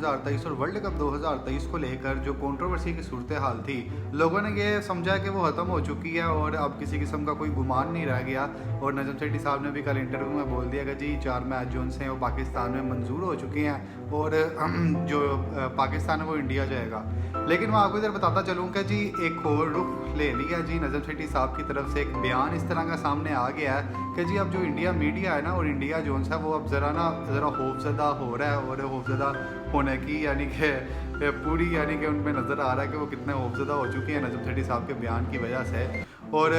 2023 और world cup 2023 को लेकर जो कंट्रोवर्सी की सूरत हाल थी, लोगों ने ये समझा कि वो ख़त्म हो चुकी है और अब किसी किस्म का कोई गुमान नहीं रह गया। और नजम सेठी साहब ने भी कल इंटरव्यू में बोल दिया कि जी 4 मैच जो हैं वो पाकिस्तान में मंजूर हो चुके हैं और जो पाकिस्तान है वो इंडिया जाएगा। लेकिन मैं आपको इधर बताता चलूँ कि जी एक और रुख ले लिया जी नजम सेठी साहब की तरफ से, एक बयान इस तरह का सामने आ गया है कि जी अब जो इंडिया मीडिया है ना और इंडिया जोन्स है वो अब ज़रा खौफजदा हो रहा है और खौफजदा होने की यानी कि पूरी यानी कि उनमें नज़र आ रहा है कि वो कितने खौफजदा हो चुके हैं नजम सेठी साहब के बयान की वजह से। और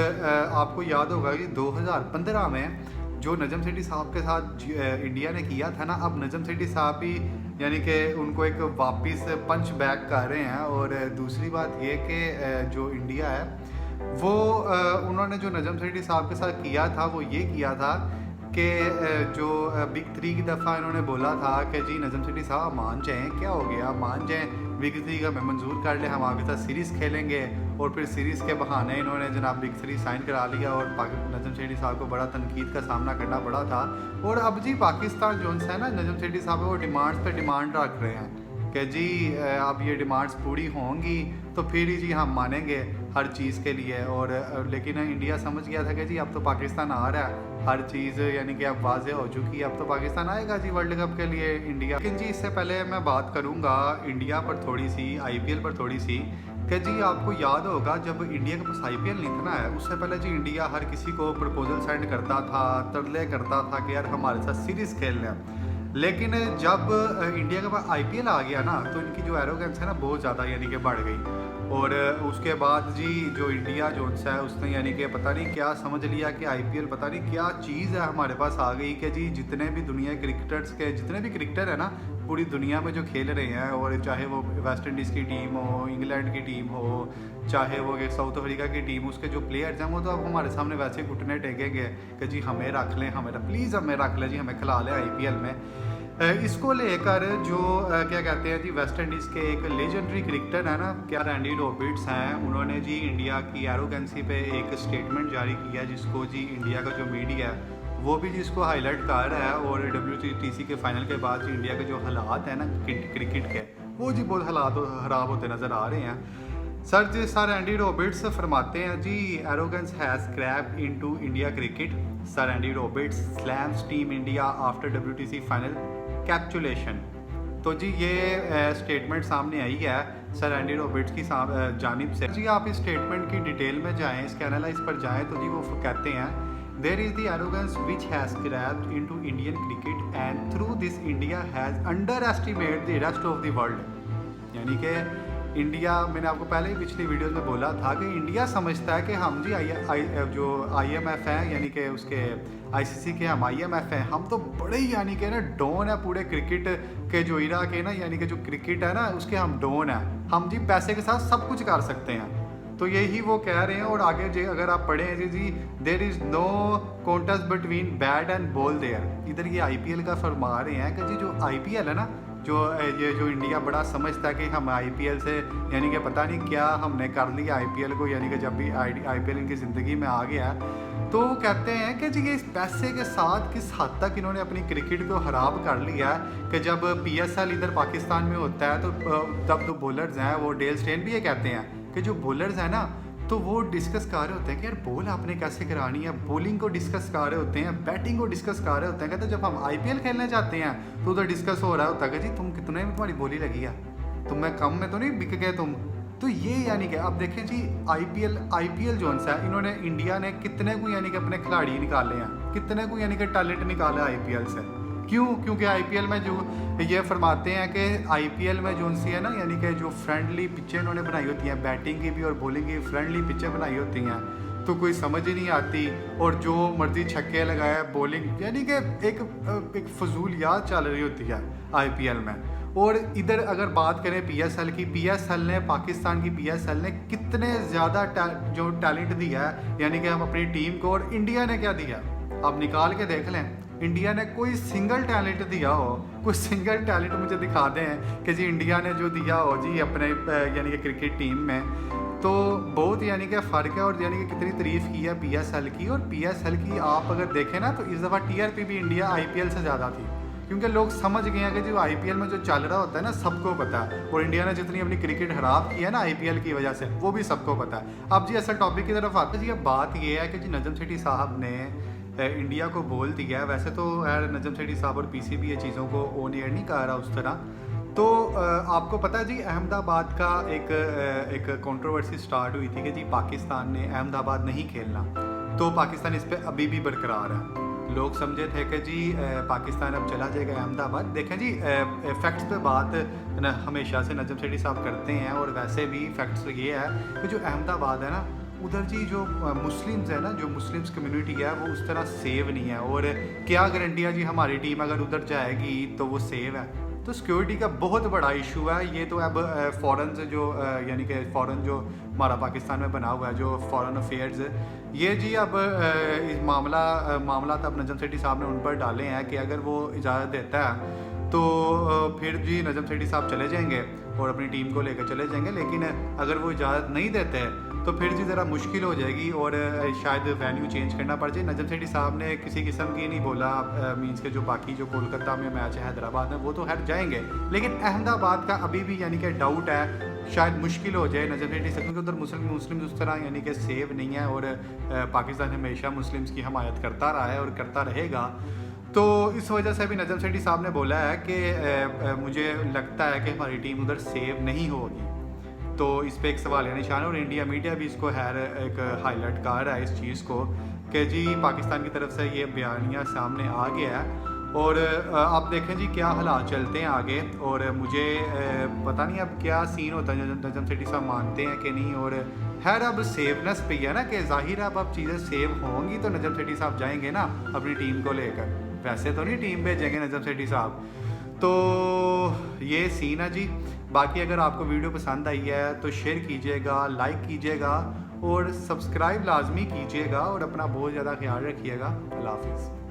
आपको याद होगा कि 2015 में जो नजम सेठी साहब के साथ इंडिया ने किया था ना, अब नजम सेठी साहब भी यानी कि उनको एक वापस पंच बैक कर रहे हैं। और दूसरी बात ये कि जो इंडिया है वो उन्होंने जो नजम सेठी साहब के साथ किया था वो ये किया था कि जो बिग 3 की दफ़ा इन्होंने बोला था कि जी नजम सेठी साहब मान जाएँ, क्या हो गया, मान जाएँ, बिग 3 का मैं मंजूर कर ले, हम आपके साथ सीरीज़ खेलेंगे। और फिर सीरीज़ के बहाने इन्होंने जनाब बिग 3 साइन करा लिया और नजम सेठी साहब को बड़ा तनकीद का सामना करना पड़ा था। और अब जी पाकिस्तान जो है ना, नजम सेठी साहब वो डिमांड्स पे डिमांड रख रहे हैं कि जी अब ये डिमांड्स पूरी होंगी तो फिर ही जी हम मानेंगे हर चीज़ के लिए। और लेकिन इंडिया समझ गया था कि जी अब तो पाकिस्तान आ रहा है, हर चीज़ यानी कि अब वाज़ेह हो चुकी है, अब तो पाकिस्तान आएगा जी वर्ल्ड कप के लिए इंडिया। लेकिन जी इससे पहले मैं बात करूँगा इंडिया पर थोड़ी सी, IPL पर थोड़ी सी, कि जी आपको याद होगा जब इंडिया के पास IPL नहीं था ना, उससे पहले जी इंडिया हर किसी को प्रपोजल सेंड करता था, तरले करता था कि यार हमारे साथ सीरीज़ खेल लें। लेकिन जब इंडिया के पास IPL आ गया ना तो इनकी जो एरोगेंस है ना बहुत ज़्यादा यानी कि बढ़ गई। और उसके बाद जी जो इंडिया जोन्स है उसने यानी कि पता नहीं क्या समझ लिया कि IPL पता नहीं क्या चीज़ है हमारे पास आ गई कि जी जितने भी दुनिया क्रिकेटर्स के जितने भी क्रिकेटर है ना पूरी दुनिया में जो खेल रहे हैं, और चाहे वो वेस्ट इंडीज़ की टीम हो, इंग्लैंड की टीम हो, चाहे वो साउथ अफ्रीका की टीम, उसके जो प्लेयर्स हैं वो तो अब हमारे सामने वैसे घुटने टेकेंगे कि जी हमें रख लें, हमें प्लीज़ हमें रख लें जी, हमें खिला लें IPL में। इसको लेकर जो क्या कहते हैं जी वेस्ट इंडीज़ के एक लेजेंडरी क्रिकेटर है ना, क्या रैंडी रॉबर्ट्स हैं, उन्होंने जी इंडिया की एरोगेंसी पे एक स्टेटमेंट जारी किया जिसको जी इंडिया का जो मीडिया है वो भी जिसको हाईलाइट कर रहा है। और WTC के फाइनल के बाद जी इंडिया के जो हालात हैं ना क्रिकेट के, वो जी बहुत हालात ख़राब होते नज़र आ रहे हैं। सर एंडी रॉबर्ट्स फरमाते हैं जी arrogance has crept into India cricket. Sir Andy Roberts slams team India after WTC final capitulation. तो जी ये स्टेटमेंट सामने आई है सर एंडी रॉबर्ट्स की जानिब से। जी आप इस स्टेटमेंट की डिटेल में जाएँ, इसके एनालाइज पर जाएँ तो जी वो कहते हैं there is the arrogance which has crept into Indian cricket and through this India has underestimate the rest of the world. यानी कि इंडिया, मैंने आपको पहले ही पिछली वीडियो में बोला था कि इंडिया समझता है कि हम जी जो IMF है यानी कि उसके ICC के हम IMF हैं, हम तो बड़े ही यानी कि ना डॉन है पूरे क्रिकेट के जो इरा के ना, यानी कि जो क्रिकेट है ना उसके हम डॉन हैं, हम जी पैसे के साथ सब कुछ कर सकते हैं। तो यही वो कह रहे हैं। और आगे जी अगर आप पढ़ें जी there is no contest between bat and ball there, इधर ये IPL का फरमा रहे हैं कि जी जो IPL है ना, जो ये जो इंडिया बड़ा समझता है कि हम IPL से यानी कि पता नहीं क्या हमने कर लिया IPL को, यानी कि जब भी IPL इनकी ज़िंदगी में आ गया तो वो कहते हैं कि जी ये इस पैसे के साथ किस हद तक इन्होंने अपनी क्रिकेट को ख़राब कर लिया है कि जब PSL इधर पाकिस्तान में होता है तो तब तो बॉलर्स हैं, वो डेल स्टेन भी ये कहते हैं कि जो बॉलर्स हैं ना तो वो डिस्कस कर रहे होते हैं कि यार बॉल आपने कैसे करानी है, बॉलिंग को डिस्कस कर रहे होते हैं, बैटिंग को डिस्कस कर रहे होते हैं। कहते जब हम IPL खेलने जाते हैं तो उधर डिस्कस हो रहा होता है कि जी तुम कितने में तुम्हारी बोली लगी है, तुम्हें कम में तो नहीं बिक गए तुम। तो ये यानी कि अब देखें जी IPL जो है इन्होंने इंडिया ने कितने को यानी कि अपने खिलाड़ी निकाले हैं, कितने को यानी कि टैलेंट निकाला IPL से। क्यों? क्योंकि IPL में जो ये फरमाते हैं कि IPL में जो उनसी है ना यानी कि जो फ्रेंडली पिचें उन्होंने बनाई होती हैं, बैटिंग की भी और बॉलिंग की फ्रेंडली पिचें बनाई होती हैं, तो कोई समझ ही नहीं आती और जो मर्जी छक्के लगाए बॉलिंग यानी कि एक फजूलियात चल रही होती है IPL में। और इधर अगर बात करें PSL की, PSL ने पाकिस्तान की PSL ने कितने ज़्यादा जो टैलेंट दिया है यानी कि हम अपनी टीम को, और इंडिया ने क्या दिया आप निकाल के देख लें। इंडिया ने कोई सिंगल टैलेंट दिया हो, कोई सिंगल टैलेंट मुझे दिखा दें कि जी इंडिया ने जो दिया हो जी अपने यानी कि क्रिकेट टीम में, तो बहुत यानी कि फ़र्क है। और यानी कि कितनी तारीफ़ की है PSL की, और PSL की आप अगर देखें ना तो इस दफ़ा TRP भी इंडिया IPL से ज़्यादा थी। क्योंकि लोग समझ गए हैं कि जो आईपीएल में जो चल रहा होता है ना सबको पता है, और इंडिया ने जितनी अपनी क्रिकेट खराब की है ना आईपीएल की वजह से वो भी सबको पता है। अब जी असल टॉपिक की तरफ आते हैं जी। अब बात ये है कि जी नजम सेठी साहब ने इंडिया को बोल दिया है, वैसे तो यार नजम सेठी साहब और पीसीबी ये चीज़ों को ऑन एयर नहीं कर रहा उस तरह। तो आपको पता है जी अहमदाबाद का एक कंट्रोवर्सी स्टार्ट हुई थी कि जी पाकिस्तान ने अहमदाबाद नहीं खेलना, तो पाकिस्तान इस पर अभी भी बरकरार है। लोग समझे थे कि जी पाकिस्तान अब चला जाएगा अहमदाबाद। देखें जी फैक्ट्स पे बात हमेशा से नजम सेठी साहब करते हैं, और वैसे भी फैक्ट्स ये है कि जो अहमदाबाद है ना उधर जी जो मुस्लिम्स है ना, जो मुस्लिम्स कम्युनिटी है वो उस तरह सेव नहीं है। और क्या गारंटी है जी हमारी टीम अगर उधर जाएगी तो वो सेव है? तो सिक्योरिटी का बहुत बड़ा इशू है ये। तो अब फ़ॉरेन से जो यानी कि फ़ॉरेन जो हमारा पाकिस्तान में बना हुआ है जो फॉरेन अफेयर्स, ये जी अब इस मामला तब नजम सेठी साहब ने उन पर डाले हैं कि अगर वो इजाज़त देता है तो फिर जी नजम सेठी साहब चले जाएंगे और अपनी टीम को लेकर चले जाएंगे। लेकिन अगर वो इजाज़त नहीं देते तो फिर जी ज़रा मुश्किल हो जाएगी और शायद वेन्यू चेंज करना पड़ जाए। नजम सेठी साहब ने किसी किस्म की नहीं बोला, मींस के जो बाकी जो कोलकाता में मैच है हैदराबाद में वो तो खैर जाएंगे, लेकिन अहमदाबाद का अभी भी यानी कि डाउट है, शायद मुश्किल हो जाए नजम सेठी साहब, क्योंकि उधर मुस्लिम उस तरह यानी कि सेव नहीं है। और पाकिस्तान हमेशा मुस्लिम्स की हमायत करता रहा है और करता रहेगा। तो इस वजह से भी नजम सेठी साहब ने बोला है कि मुझे लगता है कि हमारी टीम उधर सेव नहीं होगी। तो इस पे एक सवाल है निशान, और इंडिया मीडिया भी इसको एक हाईलाइट कर रहा है इस चीज़ को कि जी पाकिस्तान की तरफ से ये बयानिया सामने आ गया है। और आप देखें जी क्या हालात चलते हैं आगे, और मुझे पता नहीं अब क्या सीन होता है, नजम सेठी साहब मानते हैं कि नहीं। और खैर अब सेवनेस पे है ना कि जाहिर है अब चीज़ें सेव होंगी तो नजम सेठी साहब जाएंगे ना अपनी टीम को लेकर, वैसे तो नहीं टीम भेजेंगे नजम सेठी साहब। तो ये सीन है जी। बाकी अगर आपको वीडियो पसंद आई है तो शेयर कीजिएगा, लाइक कीजिएगा और सब्सक्राइब लाजमी कीजिएगा, और अपना बहुत ज़्यादा ख्याल रखिएगा। अल्लाह हाफिज़।